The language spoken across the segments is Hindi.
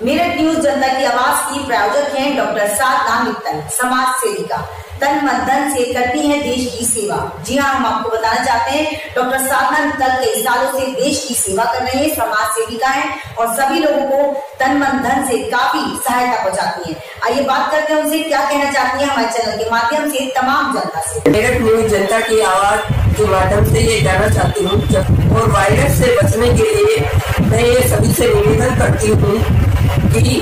मेरठ न्यूज जनता की आवाज की प्रायोजक हैं डॉक्टर साधना मित्तल, समाज सेविका, तन मन धन से करती हैं देश की सेवा। जी हाँ, हम आपको बताना चाहते हैं डॉक्टर साधना मित्तल कई सालों से देश की सेवा कर रही है, समाज सेविका है और सभी लोगों को तन मन धन से काफी सहायता पहुंचाती है। आइए बात करते हैं उनसे, क्या कहना चाहती है हमारे चैनल के माध्यम से तमाम जनता से। मेरठ न्यूज जनता की आवाज के माध्यम से ये कहना चाहती हूँ और वायरस से बचने के लिए मैं ये सभी से निवेदन करती हूँ कि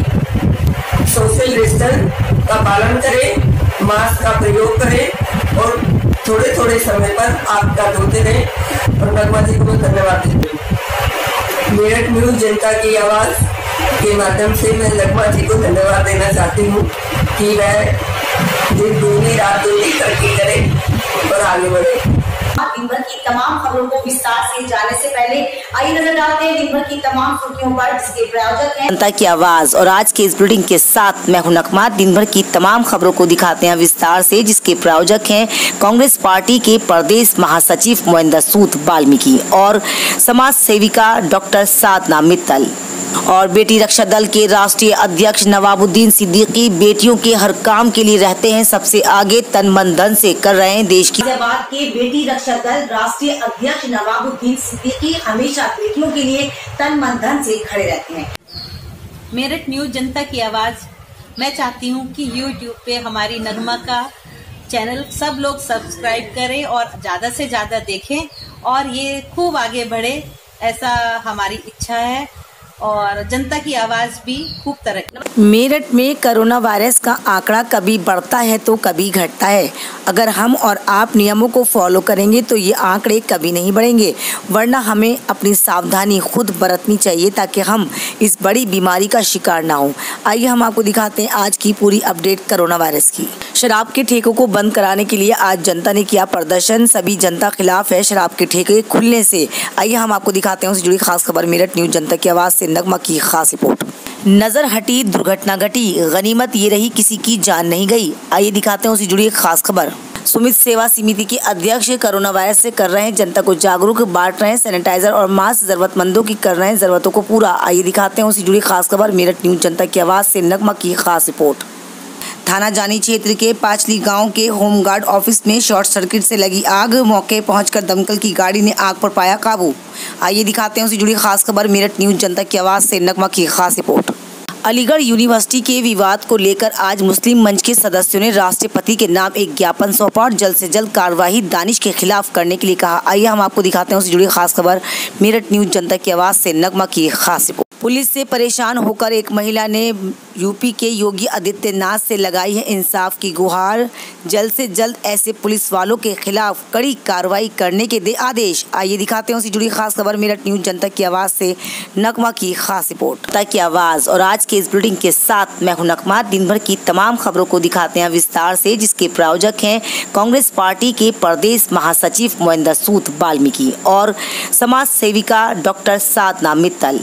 सोशल डिस्टेंस का पालन करें, मास्क का प्रयोग करें और थोड़े थोड़े समय पर हाथ का धोते रहें। और नगमा जी को मैं धन्यवाद देती हूँ। मेरठ न्यूज जनता की आवाज के माध्यम से मैं नगमा जी को धन्यवाद देना चाहती हूँ कि वह दिन दूनी रात दूनी तरक्की करे और आगे बढ़े। दिन भर की तमाम खबरों को विस्तार से जानने से पहले आइए नजर डालते हैं दिन भर की तमाम सुर्खियों पर, जिसके प्रायोजक हैं जनता की आवाज। और आज के इस बुलेटिन के साथ मैं हूं नगमा। दिन भर की तमाम खबरों को दिखाते हैं विस्तार से, जिसके प्रायोजक हैं कांग्रेस पार्टी के प्रदेश महासचिव मोहिंदर सूद वाल्मीकि और समाज सेविका डॉक्टर साधना मित्तल। और बेटी रक्षा दल के राष्ट्रीय अध्यक्ष नवाबुद्दीन सिद्दीकी बेटियों के हर काम के लिए रहते हैं सबसे आगे, तन मन धन से कर रहे हैं देश की। फैजाबाद के बेटी रक्षा दल राष्ट्रीय अध्यक्ष नवाबुद्दीन सिद्दीकी हमेशा बेटियों के लिए तन मन धन से खड़े रहते हैं। मेरठ न्यूज जनता की आवाज, मैं चाहती हूँ कि YouTube पे हमारी नगमा का चैनल सब लोग सब्सक्राइब करें और ज्यादा से ज्यादा देखें और ये खूब आगे बढ़े, ऐसा हमारी इच्छा है और जनता की आवाज भी खूब तरक्की। मेरठ में कोरोना वायरस का आंकड़ा कभी बढ़ता है तो कभी घटता है। अगर हम और आप नियमों को फॉलो करेंगे तो ये आंकड़े कभी नहीं बढ़ेंगे, वरना हमें अपनी सावधानी खुद बरतनी चाहिए ताकि हम इस बड़ी बीमारी का शिकार ना हो। आइए हम आपको दिखाते हैं आज की पूरी अपडेट कोरोना वायरस की। शराब के ठेकों को बंद कराने के लिए आज जनता ने किया प्रदर्शन, सभी जनता खिलाफ है शराब के ठेके खुलने से। आइए हम आपको दिखाते हैं उससे जुड़ी खास खबर। मेरठ न्यूज जनता की आवाज से नगमा की खास रिपोर्ट। नजर हटी, दुर्घटना घटी, गनीमत ये रही किसी की जान नहीं गई। आइए दिखाते हैं उससे जुड़ी एक खास खबर। सुमित सेवा समिति के अध्यक्ष कोरोना वायरस से कर रहे हैं जनता को जागरूक, बांट रहे हैं सैनिटाइजर और मास्क, जरूरतमंदों की कर रहे हैं जरूरतों को पूरा। आइए दिखाते हैं उससे जुड़ी खास खबर। मेरठ न्यूज जनता की आवाज से नगमा की खास रिपोर्ट। थाना जानी क्षेत्र के पाचली गांव के होमगार्ड ऑफिस में शॉर्ट सर्किट से लगी आग, मौके पहुंचकर दमकल की गाड़ी ने आग पर पाया काबू। आइए दिखाते हैं उससे जुड़ी खास खबर। मेरठ न्यूज जनता की आवाज से नगमा की खास रिपोर्ट। अलीगढ़ यूनिवर्सिटी के विवाद को लेकर आज मुस्लिम मंच के सदस्यों ने राष्ट्रपति के नाम एक ज्ञापन सौंपा और जल्द से जल्द कार्रवाई दानिश के खिलाफ करने के लिए कहा। आइए हम आपको दिखाते हैं उससे जुड़ी खास खबर। मेरठ न्यूज जनता की आवाज से नगमा की खास रिपोर्ट। पुलिस से परेशान होकर एक महिला ने यूपी के योगी आदित्यनाथ से लगाई है इंसाफ की गुहार। जल्द से जल्द ऐसे पुलिस वालों के खिलाफ कड़ी कार्रवाई करने के दे आदेश। आइए दिखाते हैं उससे जुड़ी खास खबर। मेरठ न्यूज जनता की आवाज से नगमा की खास रिपोर्ट। जनता की आवाज और आज के इस बुलेटिन के साथ मैं हूं नगमा। दिन भर की तमाम खबरों को दिखाते हैं विस्तार से, जिसके प्रायोजक हैं कांग्रेस पार्टी के प्रदेश महासचिव मोहिंदर सूद वाल्मीकि और समाज सेविका डॉक्टर साधना मित्तल।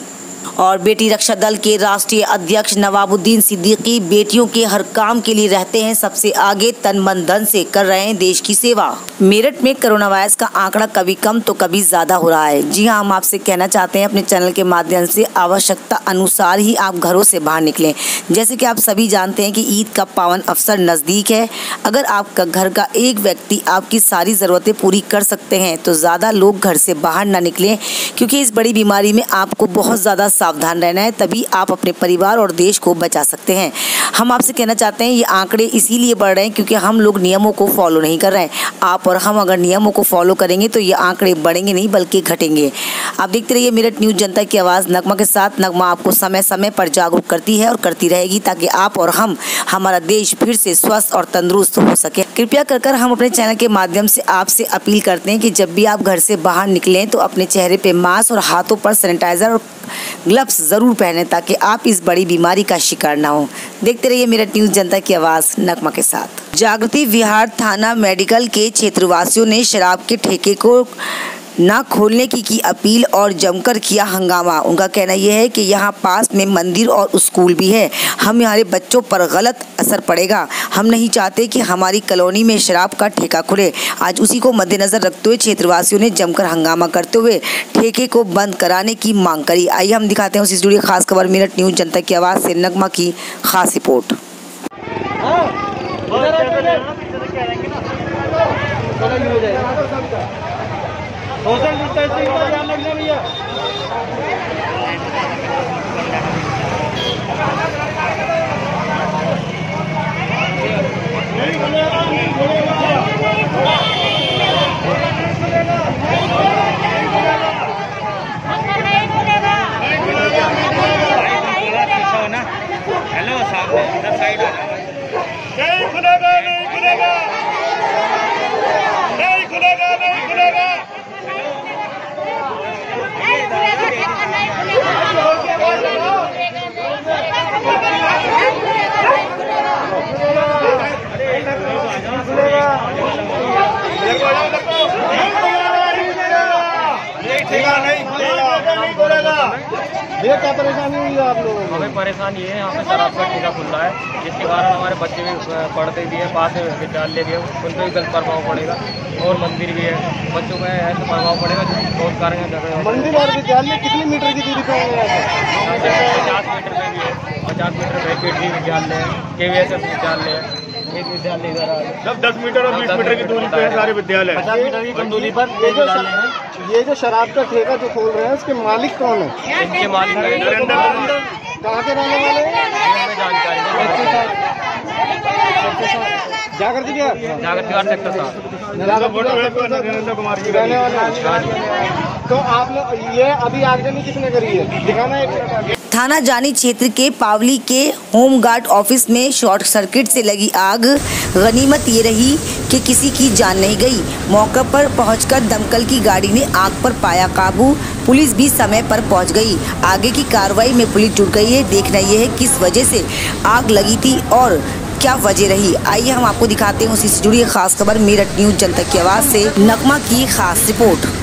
और बेटी रक्षा दल के राष्ट्रीय अध्यक्ष नवाबुद्दीन सिद्दीकी बेटियों के हर काम के लिए रहते हैं सबसे आगे, तन मन धन से कर रहे हैं देश की सेवा। मेरठ में कोरोना वायरस का आंकड़ा कभी कम तो कभी ज्यादा हो रहा है। जी हाँ, हम आपसे कहना चाहते हैं अपने चैनल के माध्यम से आवश्यकता अनुसार ही आप घरों से बाहर निकलें। जैसे कि आप सभी जानते हैं कि ईद का पावन अवसर नजदीक है। अगर आपका घर का एक व्यक्ति आपकी सारी जरूरतें पूरी कर सकते हैं तो ज्यादा लोग घर से बाहर ना निकलें, क्योंकि इस बड़ी बीमारी में आपको बहुत ज्यादा सावधान रहना है, तभी आप अपने परिवार और देश को बचा सकते हैं। हम आपसे कहना चाहते हैं ये आंकड़े इसीलिए बढ़ रहे हैं क्योंकि हम लोग नियमों को फॉलो नहीं कर रहे हैं। आप और हम अगर नियमों को फॉलो करेंगे तो ये आंकड़े बढ़ेंगे नहीं बल्कि घटेंगे। आप देखते रहिए मेरठ न्यूज जनता की आवाज़ नगमा के साथ। नगमा आपको समय समय पर जागरूक करती है और करती रहेगी ताकि आप और हम, हमारा देश फिर से स्वस्थ और तंदुरुस्त हो सके। कृपया कर हम अपने चैनल के माध्यम से आपसे अपील करते हैं कि जब भी आप घर से बाहर निकलें तो अपने चेहरे पे मास्क और हाथों पर सैनिटाइजर और ग्लव्स जरूर पहने ताकि आप इस बड़ी बीमारी का शिकार ना हो। देखते रहिए मेरठ न्यूज जनता की आवाज़ नगमा के साथ। जागृति विहार थाना मेडिकल के क्षेत्रवासियों ने शराब के ठेके को ना खोलने की अपील और जमकर किया हंगामा। उनका कहना यह है कि यहाँ पास में मंदिर और स्कूल भी है, हमारे बच्चों पर गलत असर पड़ेगा। हम नहीं चाहते कि हमारी कॉलोनी में शराब का ठेका खुले। आज उसी को मद्देनजर रखते हुए क्षेत्रवासियों ने जमकर हंगामा करते हुए ठेके को बंद कराने की मांग करी। आइए हम दिखाते हैं उसी से जुड़ी खास खबर। मेरठ न्यूज़ जनता की आवाज़ से नगमा की खास रिपोर्ट। सोशल डिस्टेंसिंग का ध्यान रखना भैया। नहीं खुलेगा, नहीं खुलेगा। हेलो सामने इधर साइड आ जाओ। नहीं खुलेगा, नहीं खुलेगा, नहीं खुलेगा, नहीं खुलेगा। ये क्या परेशानी हुई है आप लोगों को? हमें परेशानी ये है, यहाँ पे शराब का ठेका खुल रहा है, जिसके कारण हमारे बच्चे भी पढ़ते भी है, पास में विद्यालय भी है, उन पर भी गलत प्रभाव पड़ेगा और मंदिर भी है, बच्चों में ऐसा प्रभाव पड़ेगा जो बहुत कारण। मंदिर और विद्यालय कितनी मीटर की दूरी पर है? 50 मीटर पे भी है, 50 मीटर पे केंद्रीय विद्यालय है, KVSS विद्यालय है, एक विद्यालय इधर आ गया। जब 10 मीटर और 20 मीटर की दूरी पे है सारे विद्यालय। 50 मीटर की कम दूरी पर ये जो शराब का ठेका जो खोल रहे हैं उसके मालिक कौन है? इनके मालिक कहाँ के रहने वाले हैं? जानकारी जागृति क्या? जागृतिवार सेक्टर नरेंद्र कुमार जी रहने वाले। तो आप लोग ये अभी आगजनी किसने करी है? दिखाना है। थाना जानी क्षेत्र के पावली के होमगार्ड ऑफिस में शॉर्ट सर्किट से लगी आग। गनीमत ये रही कि किसी की जान नहीं गई। मौके पर पहुंचकर दमकल की गाड़ी ने आग पर पाया काबू। पुलिस भी समय पर पहुंच गई। आगे की कार्रवाई में पुलिस जुट गई है। देखना यह है किस वजह से आग लगी थी और क्या वजह रही। आइए हम आपको दिखाते हैं उसी से जुड़ी खास खबर। मेरठ न्यूज़ जनता की आवाज़ से नगमा की खास रिपोर्ट।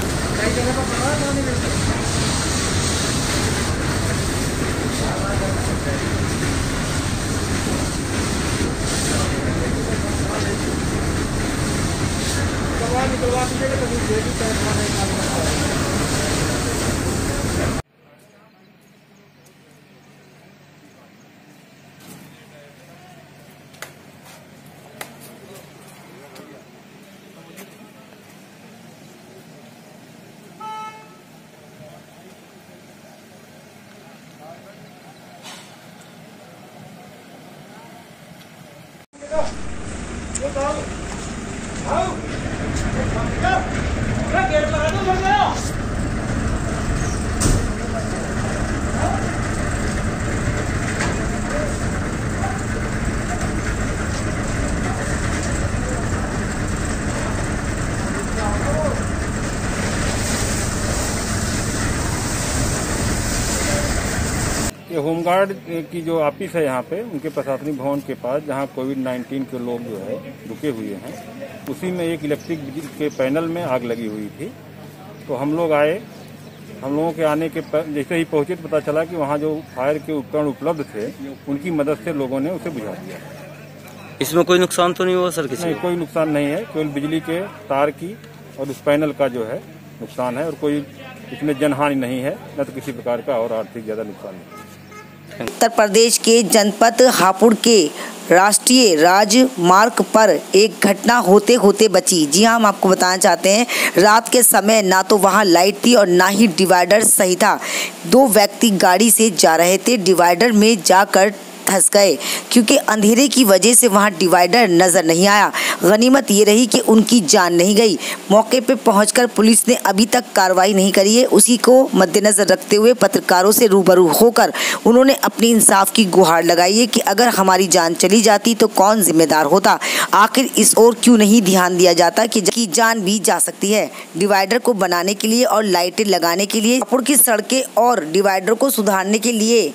ये होमगार्ड की जो ऑफिस है यहाँ पे उनके प्रशासनिक भवन के पास, जहाँ कोविड-19 के लोग जो है रुके हुए हैं, उसी में एक इलेक्ट्रिक बिजली के पैनल में आग लगी हुई थी। तो हम लोग आए, हम लोगों के आने के जैसे ही पहुंचे तो पता चला कि वहाँ जो फायर के उपकरण उपलब्ध थे उनकी मदद से लोगों ने उसे बुझा दिया। इसमें कोई नुकसान तो नहीं हुआ सर? किसी नहीं, कोई नुकसान नहीं है। केवल बिजली के तार की और उस पैनल का जो है नुकसान है और कोई इसमें जनहानि नहीं है, न तो किसी प्रकार का और आर्थिक ज्यादा नुकसान नहीं। उत्तर प्रदेश के जनपद हापुड़ के राष्ट्रीय राजमार्ग पर एक घटना होते होते बची। जी हाँ, हम आपको बताना चाहते हैं, रात के समय ना तो वहाँ लाइट थी और ना ही डिवाइडर सही था। दो व्यक्ति गाड़ी से जा रहे थे, डिवाइडर में जाकर धंस गए क्योंकि अंधेरे की वजह से वहां डिवाइडर नजर नहीं आया। गनीमत ये रही कि उनकी जान नहीं गई। मौके पे पहुंचकर पुलिस ने अभी तक कार्रवाई नहीं करी है। उसी को मद्देनजर रखते हुए पत्रकारों से रूबरू होकर उन्होंने अपनी इंसाफ की गुहार लगाई है कि अगर हमारी जान चली जाती तो कौन जिम्मेदार होता। आखिर इस ओर क्यों नहीं ध्यान दिया जाता कि जान भी जा सकती है। डिवाइडर को बनाने के लिए और लाइटें लगाने के लिए, हापुड़ की सड़कें और डिवाइडर को सुधारने के लिए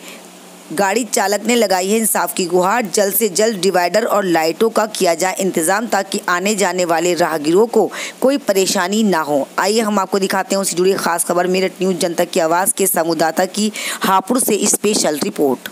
गाड़ी चालक ने लगाई है इंसाफ की गुहार, जल्द से जल्द डिवाइडर और लाइटों का किया जाए इंतजाम ताकि आने जाने वाले राहगीरों को कोई परेशानी ना हो। आइए हम आपको दिखाते हैं उससे जुड़ी खास खबर। मेरठ न्यूज जनता की आवाज़ के संवाददाता की हापुड़ से स्पेशल रिपोर्ट।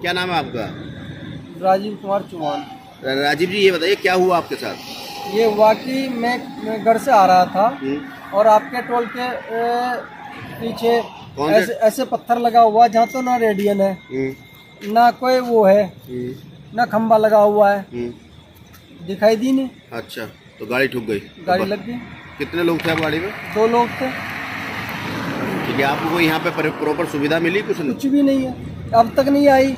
क्या नाम है आपका? राजीव कुमार चौहान। राजीव जी, ये बताइए क्या हुआ आपके साथ? ये हुआ कि मैं घर से आ रहा था और आपके टोल के पीछे ऐसे पत्थर लगा हुआ जहाँ तो ना रेडियन है ना कोई वो है ना खंबा लगा हुआ है, दिखाई दी नहीं। अच्छा, तो गाड़ी ठुक गई? गाड़ी लग गई। कितने लोग थे आप गाड़ी में? 2 लोग थे। ठीक है, आपको यहाँ पे प्रॉपर सुविधा मिली? कुछ भी नहीं है, अब तक नहीं आई।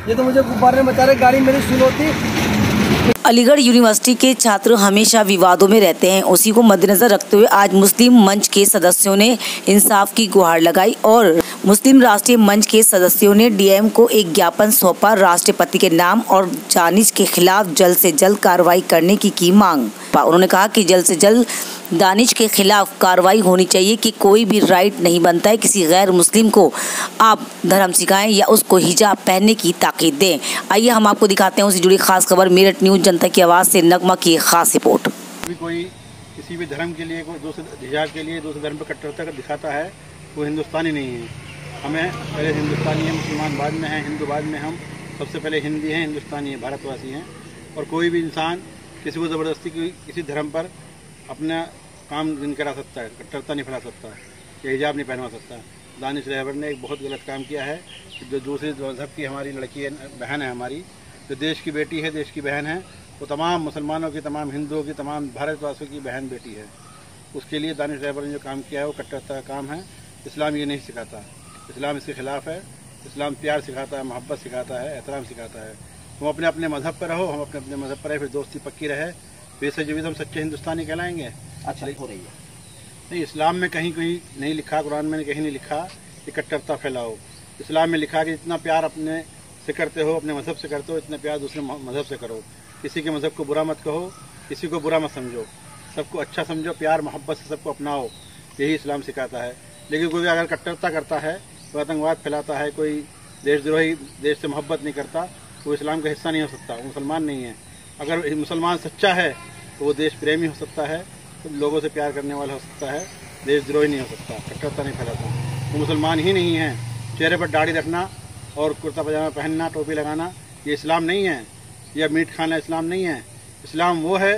ये तो मुझे गुब्बारे में बता रहे, गाड़ी मेरी सुन होती। अलीगढ़ यूनिवर्सिटी के छात्र हमेशा विवादों में रहते हैं। उसी को मद्देनजर रखते हुए आज मुस्लिम मंच के सदस्यों ने इंसाफ की गुहार लगाई और मुस्लिम राष्ट्रीय मंच के सदस्यों ने डीएम को एक ज्ञापन सौंपा। राष्ट्रपति के नाम और दानिश के खिलाफ जल्द से जल्द कार्रवाई करने की मांग। उन्होंने कहा कि जल्द से जल्द दानिश के खिलाफ कार्रवाई होनी चाहिए कि कोई भी राइट नहीं बनता है किसी गैर मुस्लिम को आप धर्म सिखाएं या उसको हिजाब पहनने की ताकीद दें। आइए हम आपको दिखाते हैं उससे जुड़ी खास खबर। मेरठ न्यूज जनता की आवाज़ से नगमा की खास रिपोर्ट। कोई किसी भी धर्म के लिए, कोई दूसरे हिजाब के लिए दूसरे धर्म पर कट्टरता दिखाता है, वो हिंदुस्तानी नहीं है। हमें पहले हिंदुस्तानी है, मुसलमान बाद में है, हिंदू बाद में। हम सबसे पहले हिंदी हैं, हिंदुस्तानी हैं, भारतवासी हैं। और कोई भी इंसान किसी को ज़बरदस्ती किसी धर्म पर अपना काम नहीं करा सकता है, कट्टरता नहीं फैला सकता है या हिजाब नहीं पहनवा सकता। दानिश रहबर ने एक बहुत गलत काम किया है। जो दूसरे मजहब की हमारी लड़की है, बहन है हमारी, जो देश की बेटी है, देश की बहन है, वो तमाम मुसलमानों की, तमाम हिंदुओं की, तमाम भारतवासियों की बहन बेटी है। उसके लिए दानिश रहबर ने जो काम किया है वो कट्टरता का काम है। इस्लाम ये नहीं सिखाता, इस्लाम इसके खिलाफ है। इस्लाम प्यार सिखाता है, मोहब्बत सिखाता है, एहतराम सिखाता है। तुम अपने अपने मजहब पर रहो, हम अपने अपने मजहब पर रहे, फिर दोस्ती पक्की रहे, वैसे जो भी हम सच्चे हिंदुस्तानी कहलाएंगे। अच्छा हो रही है नहीं, इस्लाम में कहीं नहीं लिखा, कुरान में कहीं नहीं लिखा कि कट्टरता फैलाओ। इस्लाम में लिखा कि जितना प्यार अपने से करते हो, अपने मजहब से करते हो, इतना प्यार दूसरे मजहब से करो। किसी के मजहब को बुरा मत कहो, किसी को बुरा मत समझो, सबको अच्छा समझो, प्यार मोहब्बत से सबको अपनाओ, यही इस्लाम सिखाता है। लेकिन कोई अगर कट्टरता करता है, कोई आतंकवाद फैलाता है, कोई देशद्रोही, देश से मोहब्बत नहीं करता, तो इस्लाम का हिस्सा नहीं हो सकता, वो मुसलमान नहीं है। अगर मुसलमान सच्चा है तो वो देश प्रेमी हो सकता है, तो लोगों से प्यार करने वाला हो सकता है, देशद्रोही नहीं हो सकता, कट्टरता नहीं फैलाता। वो मुसलमान ही नहीं है। चेहरे पर दाढ़ी रखना और कुर्ता पजामा पहनना, टोपी लगाना, ये इस्लाम नहीं है। या मीट खाना इस्लाम नहीं है। इस्लाम वो है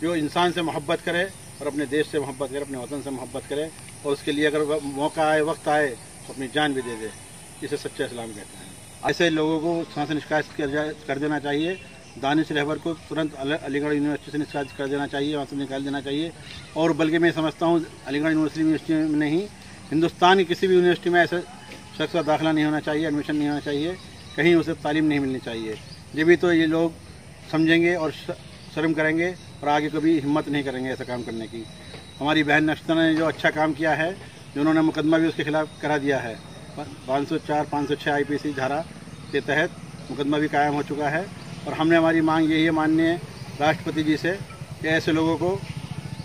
जो इंसान से मोहब्बत करे और अपने देश से मोहब्बत करे, अपने वतन से मोहब्बत करे, और उसके लिए अगर मौका आए, वक्त आए, तो अपनी जान भी दे दे। इसे सच्चा इस्लाम कहते हैं। ऐसे लोगों को वहाँ से निष्कासित कर देना चाहिए। दानिश रहबर को तुरंत अलीगढ़ यूनिवर्सिटी से निष्कासित कर देना चाहिए, वहाँ से निकाल देना चाहिए। और बल्कि मैं समझता हूँ अलीगढ़ यूनिवर्सिटी में नहीं, हिंदुस्तान की किसी भी यूनिवर्सिटी में ऐसे शख्स का दाखिला नहीं होना चाहिए, एडमिशन नहीं होना चाहिए, कहीं उसे तालीम नहीं मिलनी चाहिए। जब भी तो ये लोग समझेंगे और शर्म करेंगे और आगे कभी हिम्मत नहीं करेंगे ऐसा काम करने की। हमारी बहन नश्ता ने जो अच्छा काम किया है, जो उन्होंने मुकदमा भी उसके खिलाफ करा दिया है, 504, 506 IPC धारा के तहत मुकदमा भी कायम हो चुका है। और हमने हमारी मांग यही है माननीय राष्ट्रपति जी से कि ऐसे लोगों को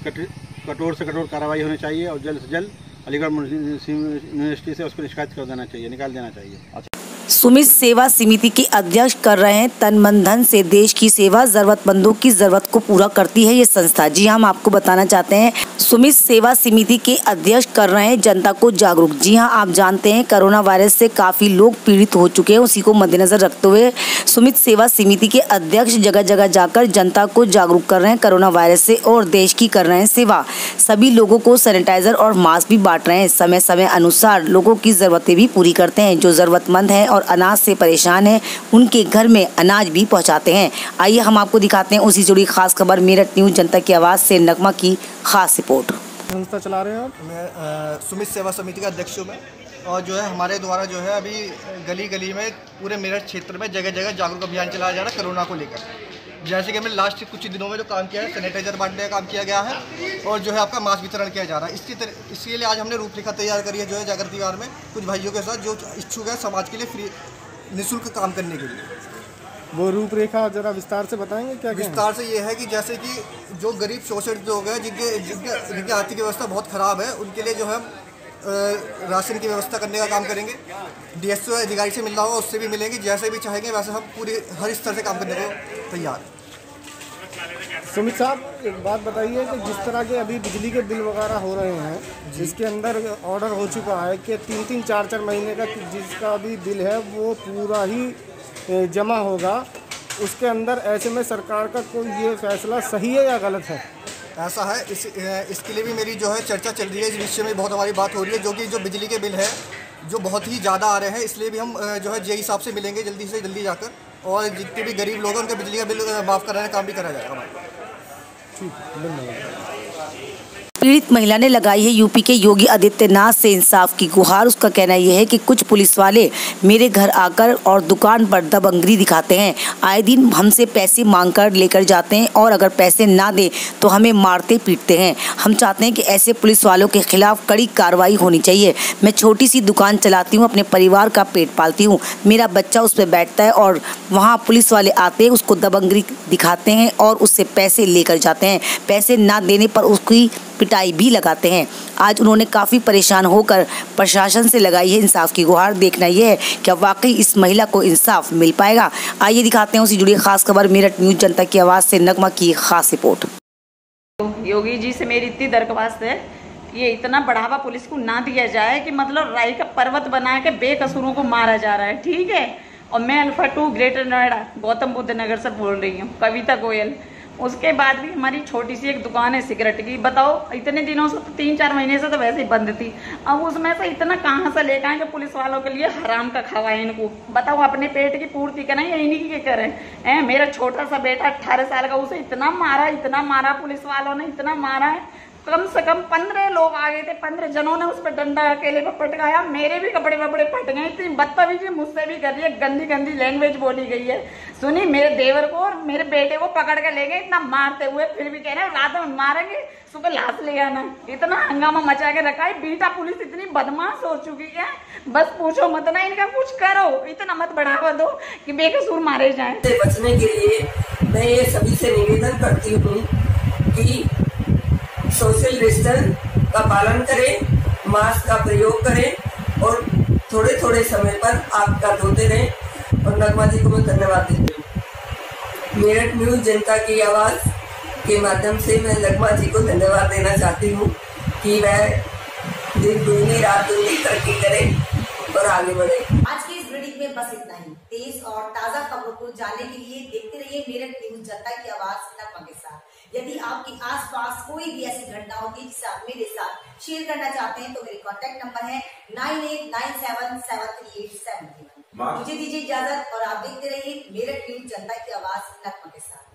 कठोर से कठोर कार्रवाई होनी चाहिए और जल्द से जल्द अलीगढ़ यूनिवर्सिटी से उसको निष्कासित कर देना चाहिए, निकाल देना चाहिए। सुमित सेवा समिति के अध्यक्ष कर रहे हैं तन मन धन से देश की सेवा, जरूरतमंदों की जरूरत को पूरा करती है ये संस्था। जी हम आपको बताना चाहते हैं, सुमित सेवा समिति के अध्यक्ष कर रहे हैं जनता को जागरूक। जी हाँ, आप जानते हैं कोरोना वायरस से काफी लोग पीड़ित हो चुके हैं, उसी को मद्देनजर रखते हुए सुमित सेवा समिति के अध्यक्ष जगह जगह जाकर जनता को जागरूक कर रहे हैं कोरोना वायरस से और देश की कर रहे हैं सेवा। सभी लोगों को सैनिटाइजर और मास्क भी बांट रहे हैं। समय समय अनुसार लोगों की जरूरतें भी पूरी करते हैं। जो जरूरतमंद हैं और अनाज से परेशान हैं उनके घर में अनाज भी पहुंचाते हैं। आइए हम आपको दिखाते हैं उसी जुड़ी खास खबर। मेरठ न्यूज जनता की आवाज से नगमा की खास रिपोर्ट। संस्था चला रहे हैं मैं सुमित सेवा समिति का अध्यक्ष हूँ मैं, और जो है हमारे द्वारा जो है अभी गली गली में पूरे मेरठ क्षेत्र में जगह जगह जागरूक अभियान चलाया जा रहा है कोरोना को लेकर। जैसे कि हमने लास्ट कुछ दिनों में जो काम किया है, सैनिटाइजर बांटने का काम किया गया है और जो है आपका मास्क वितरण किया जा रहा है। इसके लिए आज हमने रूपरेखा तैयार करी है जो है जागृति वार में कुछ भाइयों के साथ जो इच्छुक है समाज के लिए फ्री निःशुल्क काम करने के लिए। वो रूपरेखा जरा विस्तार से बताएंगे क्या? विस्तार से ये है कि जैसे कि जो गरीब शोषित लोग हैं जिनकी आर्थिक व्यवस्था बहुत ख़राब है, उनके लिए जो है राशन की व्यवस्था करने का काम करेंगे। डीएसओ अधिकारी से मिलना होगा, उससे भी मिलेंगे। जैसे भी चाहेंगे वैसे हम पूरी हर स्तर से काम करने को तैयार हैं। सुमित साहब, एक बात बताइए कि जिस तरह के अभी बिजली के बिल वगैरह हो रहे हैं, जिसके अंदर ऑर्डर हो चुका है कि 3-3, 4-4 महीने का जिसका अभी बिल है वो पूरा ही जमा होगा, उसके अंदर ऐसे में सरकार का कोई ये फैसला सही है या गलत है? ऐसा है, इसके लिए भी मेरी जो है चर्चा चल रही है। इस विषय में बहुत हमारी बात हो रही है, जो बिजली के बिल है जो बहुत ही ज़्यादा आ रहे हैं, इसलिए भी हम जो है जेई साहब से मिलेंगे जल्दी से जल्दी जाकर, और जितने भी गरीब लोग हैं उनका बिजली का बिल माफ़ कराने का काम भी कराया जाएगा हमारा। ठीक, धन्यवाद। पीड़ित महिला ने लगाई है यूपी के योगी आदित्यनाथ से इंसाफ की गुहार। उसका कहना यह है कि कुछ पुलिस वाले मेरे घर आकर और दुकान पर दबंगरी दिखाते हैं। आए दिन हमसे पैसे मांगकर लेकर जाते हैं और अगर पैसे ना दें तो हमें मारते पीटते हैं। हम चाहते हैं कि ऐसे पुलिस वालों के खिलाफ कड़ी कार्रवाई होनी चाहिए। मैं छोटी सी दुकान चलाती हूँ, अपने परिवार का पेट पालती हूँ। मेरा बच्चा उस पर बैठता है और वहाँ पुलिस वाले आते हैं, उसको दबंगरी दिखाते हैं और उससे पैसे लेकर जाते हैं। पैसे ना देने पर उसकी पिटाई भी लगाते हैं। आज उन्होंने काफी परेशान होकर प्रशासन से लगाई है इंसाफ की गुहार। देखना यह है कि वाकई इस महिला को इंसाफ मिल पाएगा। आइए दिखाते हैं उसी जुड़ी खास खबर। मेरठ न्यूज जनता की आवाज से नगमा की खास रिपोर्ट। योगी जी से मेरी इतनी दरख्वास्त है कि ये इतना बढ़ावा पुलिस को ना दिया जाए कि मतलब राई का पर्वत बना के बेकसूरों को मारा जा रहा है, ठीक है। और मैं अल्फा 2 ग्रेटर नोएडा गौतम बुद्ध नगर से बोल रही हूँ, कविता गोयल। उसके बाद भी हमारी छोटी सी एक दुकान है सिगरेट की। बताओ, इतने दिनों से 3-4 महीने से तो वैसे ही बंद थी। अब उसमें से इतना कहाँ से लेकर आए कि पुलिस वालों के लिए हराम का खवाए इनको। बताओ, अपने पेट की पूर्ति करें या इन्हीं की करें? मेरा छोटा सा बेटा 18 साल का, उसे इतना मारा पुलिस वालों ने, इतना मारा है। कम से कम 15 लोग आ गए थे, 15 जनों ने उस पर डंडा अकेले पर पटकाया। मेरे भी कपड़े वपड़े फट गए। इतनी बदतमीजी मुझसे भी कर रही है, गंदी गंदी लैंग्वेज बोली गई है। सुनी, मेरे देवर को और मेरे बेटे को पकड़ के ले गए इतना मारते हुए, फिर भी कह रहे हैं रात में मारेंगे, सुबह लाश ले आना। इतना हंगामा मचा के रखा है। बीटा पुलिस इतनी बदमाश हो चुकी है, बस पूछो मत ना। इनका कुछ करो, इतना मत बढ़ावा दो कि बेकसूर मारे जाए। बचने के लिए मैं ये सभी से निवेदन करती हूँ कि सोशल डिस्टेंस का पालन करें, मास्क का प्रयोग करें और थोड़े थोड़े समय पर आपका धोते रहें। और नगमा जी को मैं धन्यवाद देती हूँ। मेरठ न्यूज जनता की आवाज के माध्यम से मैं नगमा जी को धन्यवाद देना चाहती हूँ कि वह दिन दूनी रात दूनी तरक्की करे और आगे बढ़े। आज की इस बुलेटिन में बस इतना ही। तेज और ताजा खबरों को जानने के लिए देखते रहिए मेरठ न्यूज जनता की आवाज नगमा के साथ। यदि आपके आसपास कोई भी ऐसी घटना होती है जिसे आप मेरे साथ शेयर करना चाहते हैं तो मेरे कॉन्टेक्ट नंबर है 9897738731। मुझे दीजिए इजाजत और आप देखते रहिए मेरठ न्यूज जनता की आवाज नगमा के साथ।